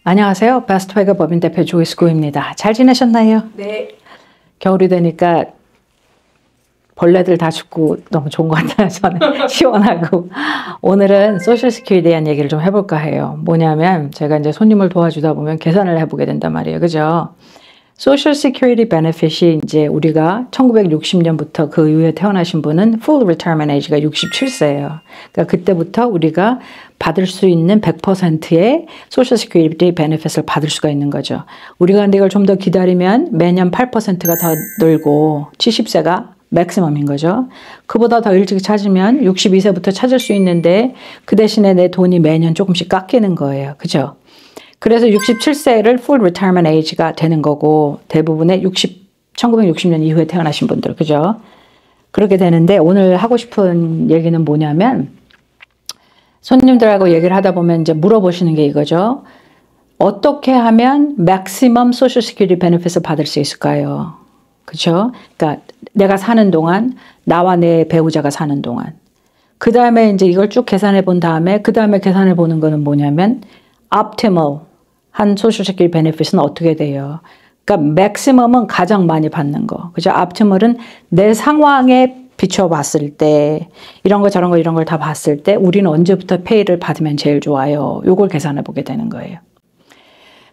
안녕하세요. 베스트웨거 법인 대표 조이스 구입니다. 잘 지내셨나요? 네. 겨울이 되니까 벌레들 다 죽고 너무 좋은 것 같아요. 저는 시원하고. 오늘은 소셜 시큐리티에 대한 얘기를 좀 해볼까 해요. 뭐냐면 제가 이제 손님을 도와주다 보면 계산을 해보게 된단 말이에요. 그죠? 소셜 시큐리티 베네핏이 이제 우리가 1960년부터 그 이후에 태어나신 분은 full retirement age가 67세예요. 그러니까 그때부터 우리가 받을 수 있는 100%의 소셜 시큐리티 베네핏을 받을 수가 있는 거죠. 우리가 근데 이걸 좀 더 기다리면 매년 8%가 더 늘고 70세가 맥시멈인 거죠. 그보다 더 일찍 찾으면 62세부터 찾을 수 있는데 그 대신에 내 돈이 매년 조금씩 깎이는 거예요. 그죠? 그래서 67세를 full retirement age가 되는 거고 대부분의 1960년 이후에 태어나신 분들, 그죠? 그렇게 되는데 오늘 하고 싶은 얘기는 뭐냐면 손님들하고 얘기를 하다 보면 이제 물어보시는 게 이거죠. 어떻게 하면 maximum social security benefit을 받을 수 있을까요? 그죠? 그러니까 내가 사는 동안, 나와 내 배우자가 사는 동안. 그 다음에 이제 이걸 쭉 계산해 본 다음에 그 다음에 계산해 보는 거는 뭐냐면 optimal 한 소셜 시큐리티 베네핏은 어떻게 돼요? 그러니까 맥시멈은 가장 많이 받는 거. 그죠? optimal은 내 상황에 비춰 봤을 때 이런 거 저런 거 이런 걸 다 봤을 때 우리는 언제부터 페이를 받으면 제일 좋아요. 요걸 계산해 보게 되는 거예요.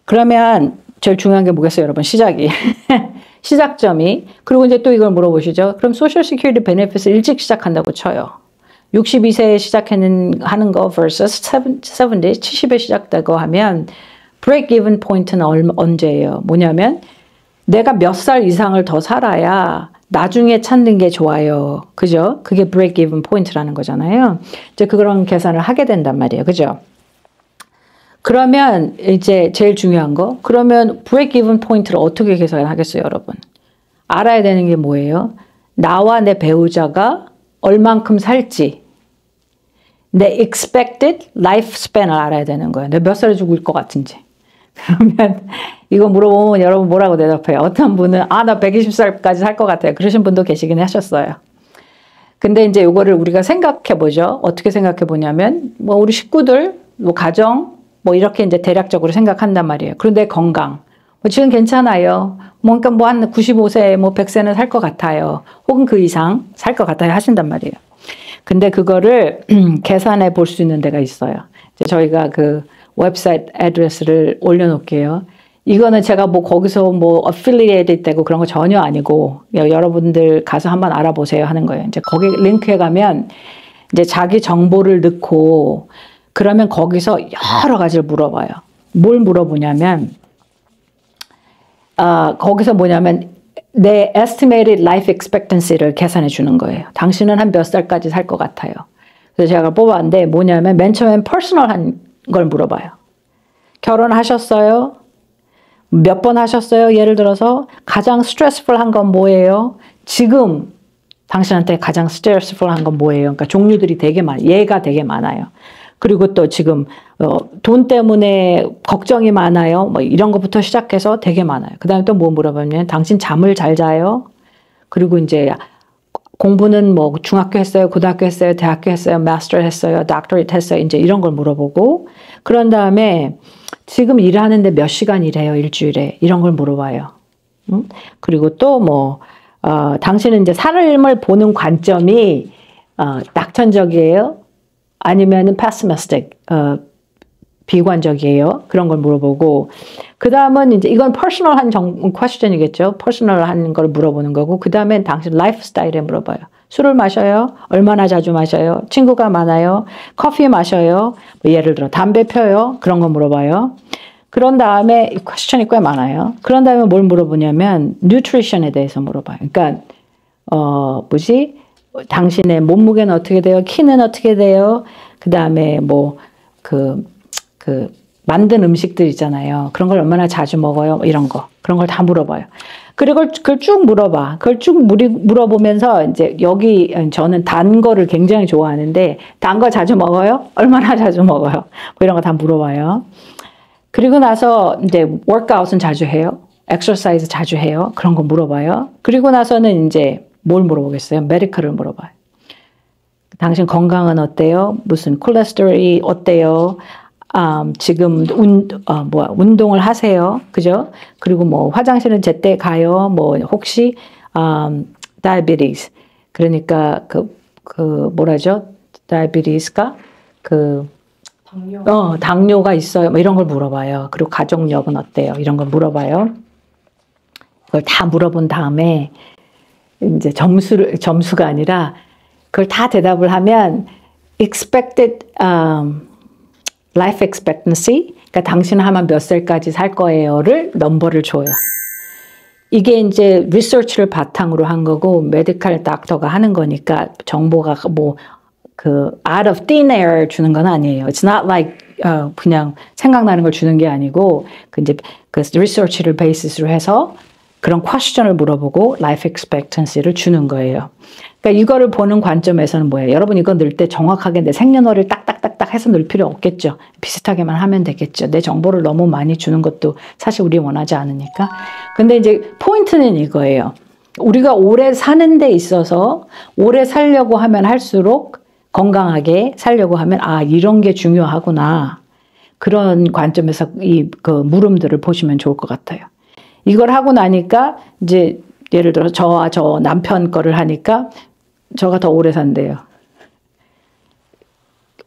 그러면 제일 중요한 게 뭐겠어요, 여러분? 시작이. 시작점이. 그리고 이제 또 이걸 물어보시죠. 그럼 소셜 시큐리티 베네핏을 일찍 시작한다고 쳐요. 62세에 하는 거 versus 70에 시작되고 하면 break-even 포인트는 언제예요? 뭐냐면 내가 몇 살 이상을 더 살아야 나중에 찾는 게 좋아요. 그죠? 그게 break-even 포인트라는 거잖아요. 이제 그런 계산을 하게 된단 말이에요. 그죠? 그러면 이제 제일 중요한 거. 그러면 break-even 포인트를 어떻게 계산하겠어요, 여러분? 알아야 되는 게 뭐예요? 나와 내 배우자가 얼만큼 살지. 내 expected lifespan을 알아야 되는 거예요. 내가 몇 살에 죽을 것 같은지. 그러면 이거 물어보면 여러분 뭐라고 대답해요? 어떤 분은 나 120살까지 살 것 같아요. 그러신 분도 계시긴 하셨어요. 근데 이제 이거를 우리가 생각해 보죠. 어떻게 생각해 보냐면 뭐 우리 식구들, 뭐 가정, 뭐 이렇게 이제 대략적으로 생각한단 말이에요. 그런데 건강. 뭐 지금 괜찮아요. 뭔가 뭐 한 95세, 뭐 100세는 살 것 같아요. 혹은 그 이상 살 것 같아요. 하신단 말이에요. 근데 그거를 계산해 볼 수 있는 데가 있어요. 이제 저희가 그 웹사이트 애드레스를 올려놓을게요. 이거는 제가 뭐 거기서 뭐 affiliated 되고 그런 거 전혀 아니고 여러분들 가서 한번 알아보세요 하는 거예요. 이제 거기 링크에 가면 이제 자기 정보를 넣고 그러면 거기서 여러 가지를 물어봐요. 뭘 물어보냐면 거기서 뭐냐면 내 estimated life expectancy를 계산해 주는 거예요. 당신은 한 몇 살까지 살 것 같아요. 그래서 제가 뽑았는데 뭐냐면 맨 처음엔 퍼스널한 걸 물어봐요. 결혼하셨어요? 몇 번 하셨어요? 예를 들어서 가장 스트레스풀한 건 뭐예요? 지금 당신한테 가장 스트레스풀한 건 뭐예요? 그러니까 종류들이 되게 예가 되게 많아요. 그리고 또 지금 돈 때문에 걱정이 많아요. 뭐 이런 것부터 시작해서 되게 많아요. 그 다음에 또 뭐 물어보면 당신 잠을 잘 자요? 그리고 이제 공부는 뭐 중학교 했어요, 고등학교 했어요, 대학교 했어요, 마스터 했어요, doctorate 했어요. 이제 이런 걸 물어보고 그런 다음에 지금 일하는데 몇 시간 일해요, 일주일에? 이런 걸 물어봐요. 그리고 또 뭐 당신은 이제 삶을 보는 관점이 낙천적이에요? 아니면은 pessimistic, 비관적이에요? 그런 걸 물어보고 그 다음은 이제 이건 퍼스널한 퀘스천이겠죠. 퍼스널한 걸 물어보는 거고 그 다음엔 당신 라이프 스타일에 물어봐요. 술을 마셔요? 얼마나 자주 마셔요? 친구가 많아요? 커피 마셔요? 뭐 예를 들어 담배 펴요? 그런 거 물어봐요. 그런 다음에 퀘스천이 꽤 많아요. 그런 다음에 뭘 물어보냐면 뉴트리션에 대해서 물어봐요. 그러니까 당신의 몸무게는 어떻게 돼요? 키는 어떻게 돼요? 그 다음에 뭐 만든 음식들 있잖아요. 그런 걸 얼마나 자주 먹어요? 뭐 이런 거. 그런 걸 다 물어봐요. 그리고 그걸 쭉 물어봐. 그걸 쭉 물어보면서 이제 여기 저는 단 거를 굉장히 좋아하는데 단 거 자주 먹어요? 얼마나 자주 먹어요? 뭐 이런 거 다 물어봐요. 그리고 나서 이제 워크아웃은 자주 해요? 엑서사이즈 자주 해요? 그런 거 물어봐요. 그리고 나서는 이제 뭘 물어보겠어요? 메디컬을 물어봐요. 당신 건강은 어때요? 무슨 콜레스테롤이 어때요? 지금 운동을 하세요. 그죠? 그리고 뭐 화장실은 제때 가요. 뭐 혹시 diabetes. 그러니까 뭐라죠? diabetes가 당뇨가 있어요. 뭐 이런 걸 물어봐요. 그리고 가족력은 어때요? 이런 걸 물어봐요. 그걸 다 물어본 다음에 이제 점수가 아니라 그걸 다 대답을 하면 expected life expectancy, 그러니까 당신은 아마 몇 살까지 살 거예요를 넘버를 줘요. 이게 이제 리서치를 바탕으로 한 거고 메디컬 닥터가 하는 거니까 정보가 뭐 out of thin air 주는 건 아니에요. It's not like 그냥 생각나는 걸 주는 게 아니고 이제 그 리서치를 베이스로 해서 그런 퀘스천을 물어보고 라이프 익스펙턴시를 주는 거예요. 그러니까 이거를 보는 관점에서는 뭐예요? 여러분 이거 넣을 때 정확하게 내 생년월일 딱딱딱딱 해서 넣을 필요 없겠죠. 비슷하게만 하면 되겠죠. 내 정보를 너무 많이 주는 것도 사실 우리 원하지 않으니까. 근데 이제 포인트는 이거예요. 우리가 오래 사는 데 있어서 오래 살려고 하면 할수록 건강하게 살려고 하면 이런 게 중요하구나. 그런 관점에서 그 물음들을 보시면 좋을 것 같아요. 이걸 하고 나니까 이제 예를 들어 저와 저 남편 거를 하니까 저가 더 오래 산대요.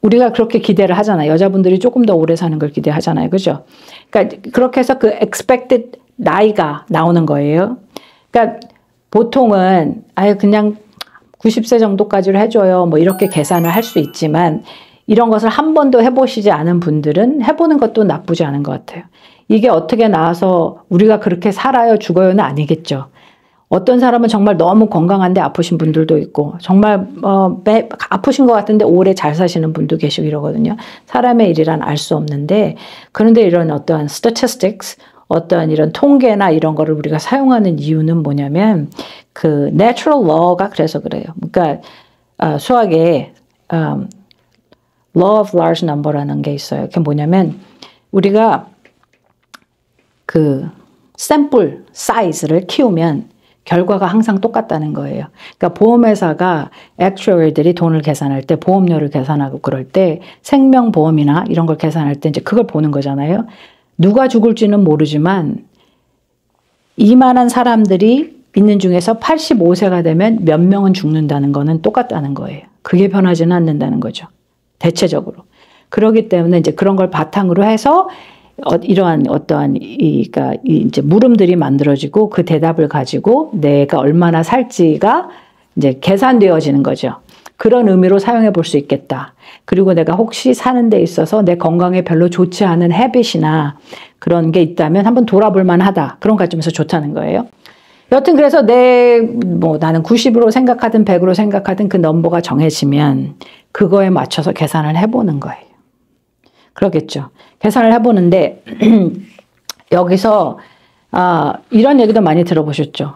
우리가 그렇게 기대를 하잖아요. 여자분들이 조금 더 오래 사는 걸 기대하잖아요. 그죠? 그러니까 그렇게 해서 그 expected 나이가 나오는 거예요. 그러니까 보통은 그냥 90세 정도까지를 해줘요. 뭐 이렇게 계산을 할 수 있지만 이런 것을 한 번도 해보시지 않은 분들은 해보는 것도 나쁘지 않은 것 같아요. 이게 어떻게 나와서 우리가 그렇게 살아요, 죽어요는 아니겠죠. 어떤 사람은 정말 너무 건강한데 아프신 분들도 있고 정말 아프신 것 같은데 오래 잘 사시는 분도 계시고 이러거든요. 사람의 일이란 알 수 없는데 그런데 이런 어떠한 statistics, 어떠한 이런 통계나 이런 거를 우리가 사용하는 이유는 뭐냐면 그 natural law가 그래서 그래요. 그러니까 수학에 law of large number라는 게 있어요. 그게 뭐냐면 우리가 그 샘플 사이즈를 키우면 결과가 항상 똑같다는 거예요. 그러니까 보험회사가 액추어리들이 돈을 계산할 때 보험료를 계산하고 그럴 때 생명보험이나 이런 걸 계산할 때 이제 그걸 보는 거잖아요. 누가 죽을지는 모르지만 이만한 사람들이 있는 중에서 85세가 되면 몇 명은 죽는다는 거는 똑같다는 거예요. 그게 변하지는 않는다는 거죠. 대체적으로. 그렇기 때문에 이제 그런 걸 바탕으로 해서 이러한 어떠한 그러니까 이제 물음들이 만들어지고 그 대답을 가지고 내가 얼마나 살지가 이제 계산되어지는 거죠. 그런 의미로 사용해 볼 수 있겠다. 그리고 내가 혹시 사는 데 있어서 내 건강에 별로 좋지 않은 헤빗이나 그런 게 있다면 한번 돌아볼 만하다. 그런 관점에서 좋다는 거예요. 여튼 그래서 나는 90으로 생각하든 100으로 생각하든 그 넘버가 정해지면 그거에 맞춰서 계산을 해보는 거예요. 그러겠죠. 계산을 해보는데 여기서 이런 얘기도 많이 들어보셨죠.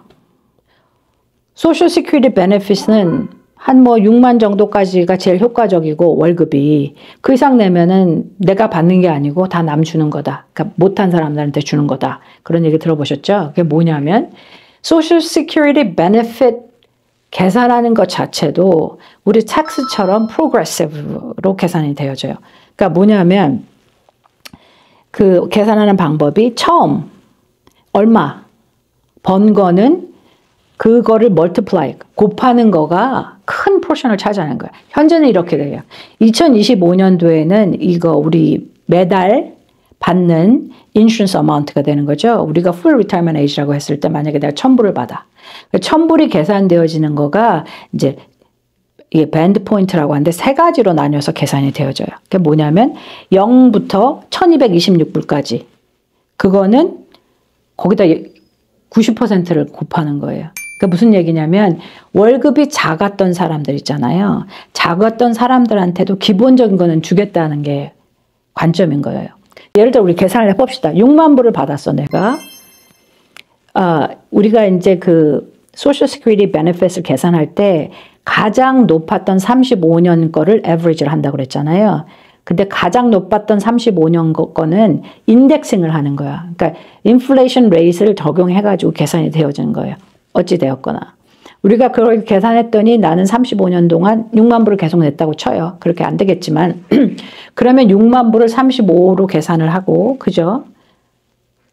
소셜 시큐리티 베네핏은 한 6만 정도까지가 제일 효과적이고 월급이 그 이상 내면은 내가 받는 게 아니고 다 남 주는 거다. 그러니까 못한 사람들한테 주는 거다. 그런 얘기 들어보셨죠? 그게 뭐냐면 소셜 시큐리티 베네핏 계산하는 것 자체도 우리 텍스처럼 프로그레시브로 계산이 되어져요. 그러니까 뭐냐면 그 계산하는 방법이 처음 얼마 번 거는 그거를 멀티플라이 곱하는 거가 큰 포션을 차지하는 거예요. 현재는 이렇게 돼요. 2025년도에는 이거 우리 매달 받는 인슈런스 어마운트가 되는 거죠. 우리가 풀 리타이먼트 에이지라고 했을 때 만약에 내가 1,000불을 받아. 1,000불이 계산되어지는 거가 이제 이게 밴드 포인트라고 하는데 세 가지로 나뉘어서 계산이 되어져요. 그게 뭐냐면 0부터 1226불까지. 그거는 거기다 90%를 곱하는 거예요. 그러니까 무슨 얘기냐면 월급이 작았던 사람들 있잖아요. 작았던 사람들한테도 기본적인 거는 주겠다는 게 관점인 거예요. 예를 들어 우리 계산을 해봅시다. 6만 불을 받았어 내가. 우리가 이제 그 소셜 시큐리티 베네핏을 계산할 때 가장 높았던 35년 거를 에버리지를 한다고 그랬잖아요. 근데 가장 높았던 35년 거는 인덱싱을 하는 거야. 그러니까 인플레이션 레이트를 적용해가지고 계산이 되어지는 거예요. 어찌 되었거나. 우리가 그걸 계산했더니 나는 35년 동안 6만 불을 계속 냈다고 쳐요. 그렇게 안 되겠지만 그러면 6만 불을 35로 계산을 하고 그죠?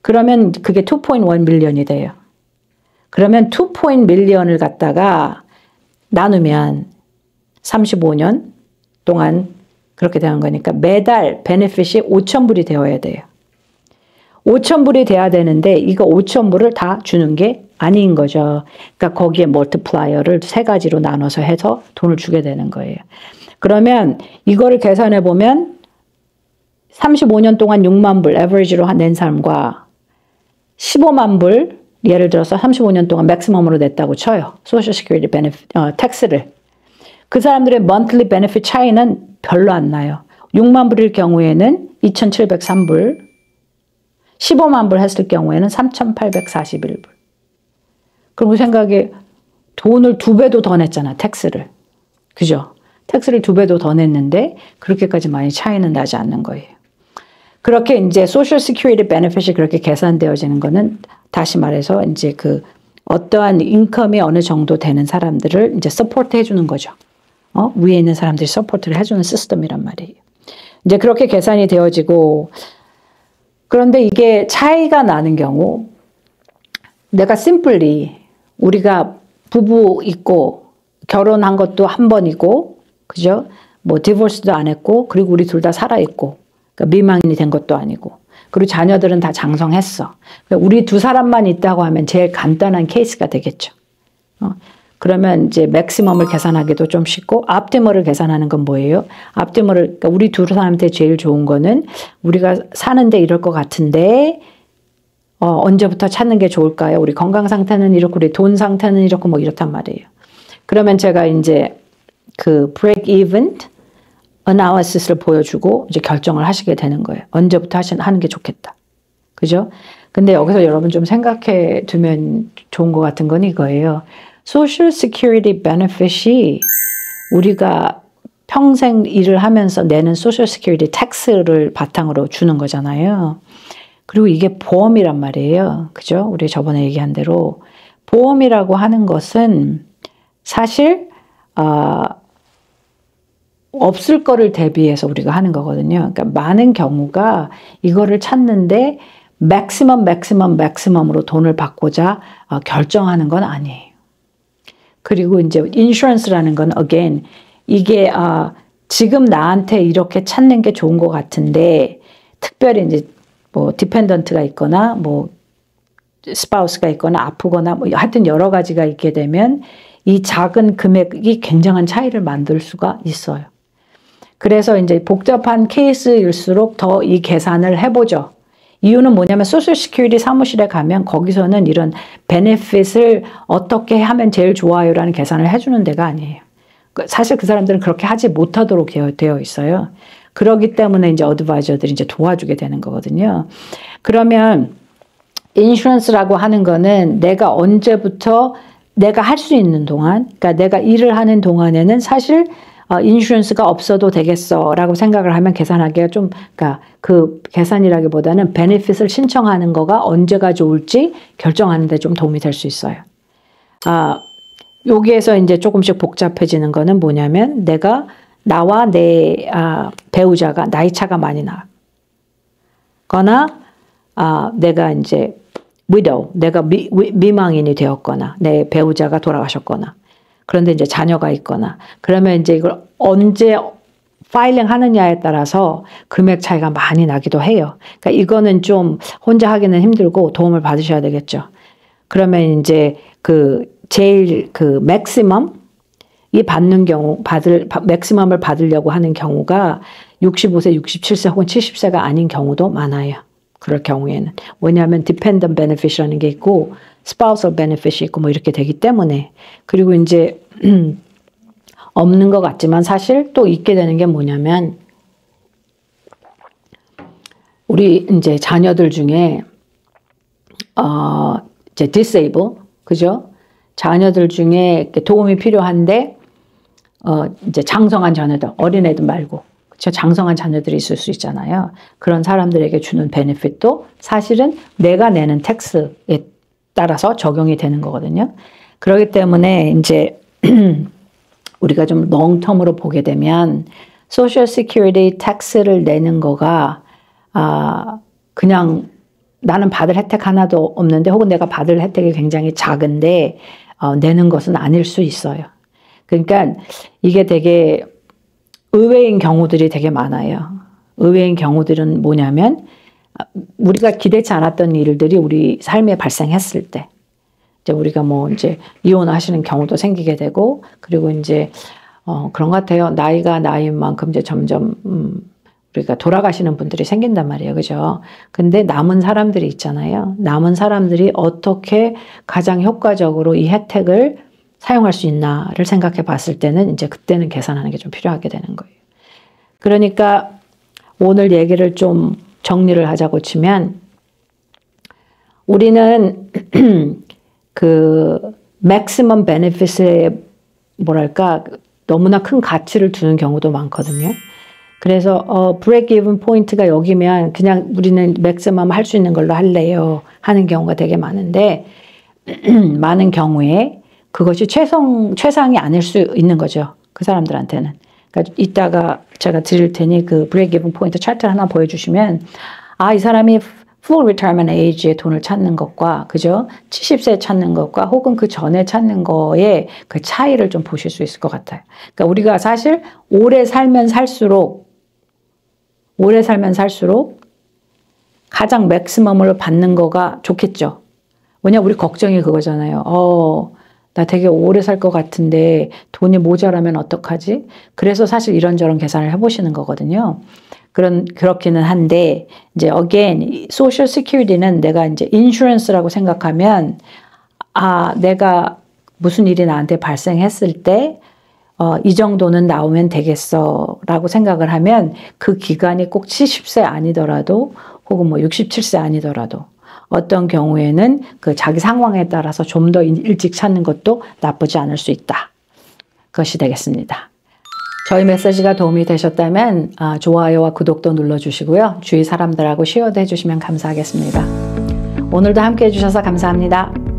그러면 그게 2.1 밀리언이 돼요. 그러면 2 밀리언을 갖다가 나누면 35년 동안 그렇게 되는 거니까 매달 베네핏이 5,000불이 되어야 돼요. 5,000불이 돼야 되는데 이거 5,000불을 다 주는 게 아닌 거죠. 그러니까 거기에 멀티플라이어를 3가지로 나눠서 해서 돈을 주게 되는 거예요. 그러면 이거를 계산해 보면 35년 동안 6만 불 에버리지로 낸 사람과 15만 불 예를 들어서 35년 동안 맥시멈으로 냈다고 쳐요. 소셜 시큐리티 베네핏 텍스를. 그 사람들의 monthly benefit 차이는 별로 안 나요. 6만 불일 경우에는 2,703불, 15만 불 했을 경우에는 3,841불. 그럼 그 생각에 돈을 2배도 더 냈잖아, 텍스를. 그죠? 텍스를 2배도 더 냈는데 그렇게까지 많이 차이는 나지 않는 거예요. 그렇게 이제 소셜 시큐리티 베네핏이 그렇게 계산되어지는 거는 다시 말해서 이제 그 어떠한 인컴이 어느 정도 되는 사람들을 이제 서포트 해주는 거죠. 위에 있는 사람들이 서포트를 해주는 시스템이란 말이에요. 이제 그렇게 계산이 되어지고 그런데 이게 차이가 나는 경우 내가 심플리 우리가 부부 있고 결혼한 것도 한 번이고 그죠? 뭐 디보스도 안 했고 그리고 우리 둘 다 살아 있고 그러니까 미망인이 된 것도 아니고 그리고 자녀들은 다 장성했어. 그러니까 우리 두 사람만 있다고 하면 제일 간단한 케이스가 되겠죠. 그러면 이제 맥시멈을 계산하기도 좀 쉽고 옵티멀을 계산하는 건 뭐예요? 옵티멀을 그러니까 우리 두 사람한테 제일 좋은 거는 우리가 사는데 이럴 것 같은데 언제부터 찾는 게 좋을까요? 우리 건강 상태는 이렇고 우리 돈 상태는 이렇고 뭐 이렇단 말이에요. 그러면 제가 이제 그 break even analysis를 보여주고 이제 결정을 하시게 되는 거예요. 언제부터 하는 게 좋겠다. 그죠? 근데 여기서 여러분 좀 생각해 두면 좋은 것 같은 건 이거예요. 소셜 시큐리티 베네핏이 우리가 평생 일을 하면서 내는 소셜 시큐리티 텍스를 바탕으로 주는 거잖아요. 그리고 이게 보험이란 말이에요. 그죠? 우리 저번에 얘기한 대로 보험이라고 하는 것은 사실 없을 거를 대비해서 우리가 하는 거거든요. 그러니까 많은 경우가 이거를 찾는데 맥시멈으로 돈을 받고자 결정하는 건 아니에요. 그리고 이제 인슈런스라는 건 again 이게 지금 나한테 이렇게 찾는 게 좋은 것 같은데 특별히 이제 뭐 디펜던트가 있거나 뭐 스파우스가 있거나 아프거나 뭐 하여튼 여러 가지가 있게 되면 이 작은 금액이 굉장한 차이를 만들 수가 있어요. 그래서 이제 복잡한 케이스일수록 더 이 계산을 해보죠. 이유는 뭐냐면 소셜 시큐리티 사무실에 가면 거기서는 이런 베네핏을 어떻게 하면 제일 좋아요라는 계산을 해주는 데가 아니에요. 사실 그 사람들은 그렇게 하지 못하도록 되어 있어요. 그렇기 때문에 이제 어드바이저들이 이제 도와주게 되는 거거든요. 그러면 인슈런스라고 하는 거는 내가 언제부터 내가 할 수 있는 동안, 그러니까 내가 일을 하는 동안에는 사실 인슈런스가 없어도 되겠어라고 생각을 하면 계산하기가 좀, 그러니까 그 계산이라기보다는 베네핏을 신청하는 거가 언제가 좋을지 결정하는 데 좀 도움이 될 수 있어요. 여기에서 이제 조금씩 복잡해지는 거는 뭐냐면 나와 내 배우자가 나이 차가 많이 나거나 내가 이제 widow, 내가 미망인이 되었거나 내 배우자가 돌아가셨거나 그런데 이제 자녀가 있거나 그러면 이제 이걸 언제 파일링 하느냐에 따라서 금액 차이가 많이 나기도 해요. 그러니까 이거는 좀 혼자 하기는 힘들고 도움을 받으셔야 되겠죠. 그러면 이제 제일 맥시멈 이 받는 경우 맥시멈을 받으려고 하는 경우가 65세, 67세 혹은 70세가 아닌 경우도 많아요. 그럴 경우에는. 왜냐하면 dependent benefit이라는 게 있고 spousal benefit이 있고 뭐 이렇게 되기 때문에. 그리고 이제 없는 것 같지만 사실 또 있게 되는 게 뭐냐면 우리 이제 자녀들 중에 이제 disable, 그죠? 자녀들 중에 도움이 필요한데 이제 장성한 자녀들, 어린애들 말고 그렇죠? 장성한 자녀들이 있을 수 있잖아요. 그런 사람들에게 주는 베네핏도 사실은 내가 내는 텍스에 따라서 적용이 되는 거거든요. 그렇기 때문에 이제 우리가 좀 롱텀으로 보게 되면 소셜 시큐리티 텍스를 내는 거가 그냥 나는 받을 혜택 하나도 없는데 혹은 내가 받을 혜택이 굉장히 작은데 내는 것은 아닐 수 있어요. 그러니까 이게 되게 의외인 경우들이 되게 많아요. 의외인 경우들은 뭐냐면 우리가 기대치 않았던 일들이 우리 삶에 발생했을 때 이제 우리가 뭐 이제 이혼하시는 경우도 생기게 되고 그리고 이제 그런 것 같아요. 나이가 나이인 만큼 이제 점점 우리가 돌아가시는 분들이 생긴단 말이에요. 그죠? 근데 남은 사람들이 있잖아요. 남은 사람들이 어떻게 가장 효과적으로 이 혜택을 사용할 수 있나를 생각해 봤을 때는 이제 그때는 계산하는 게 좀 필요하게 되는 거예요. 그러니까 오늘 얘기를 좀 정리를 하자고 치면 우리는 그 맥시멈 베네핏에 뭐랄까 너무나 큰 가치를 두는 경우도 많거든요. 그래서 브레이크 이븐 포인트가 여기면 그냥 우리는 맥시멈 할 수 있는 걸로 할래요 하는 경우가 되게 많은데 많은 경우에 그것이 최상이 아닐 수 있는 거죠. 그 사람들한테는. 그러니까 이따가 제가 드릴 테니 그 브레이크 이븐 포인트 차트를 하나 보여주시면 이 사람이 full retirement age에 돈을 찾는 것과 그죠? 70세에 찾는 것과 혹은 그 전에 찾는 거에 그 차이를 좀 보실 수 있을 것 같아요. 그러니까 우리가 사실 오래 살면 살수록 가장 맥시멈을 받는 거가 좋겠죠. 왜냐면 우리 걱정이 그거잖아요. 나 되게 오래 살 것 같은데 돈이 모자라면 어떡하지? 그래서 사실 이런저런 계산을 해보시는 거거든요. 그렇기는 한데, 이제, again, 소셜 시큐리티는 내가 이제 인슈런스라고 생각하면, 내가 무슨 일이 나한테 발생했을 때, 이 정도는 나오면 되겠어. 라고 생각을 하면 그 기간이 꼭 70세 아니더라도, 혹은 뭐 67세 아니더라도, 어떤 경우에는 그 자기 상황에 따라서 좀 더 일찍 찾는 것도 나쁘지 않을 수 있다. 그것이 되겠습니다. 저희 메시지가 도움이 되셨다면 좋아요와 구독도 눌러주시고요. 주위 사람들하고 쉐어도 해주시면 감사하겠습니다. 오늘도 함께 해주셔서 감사합니다.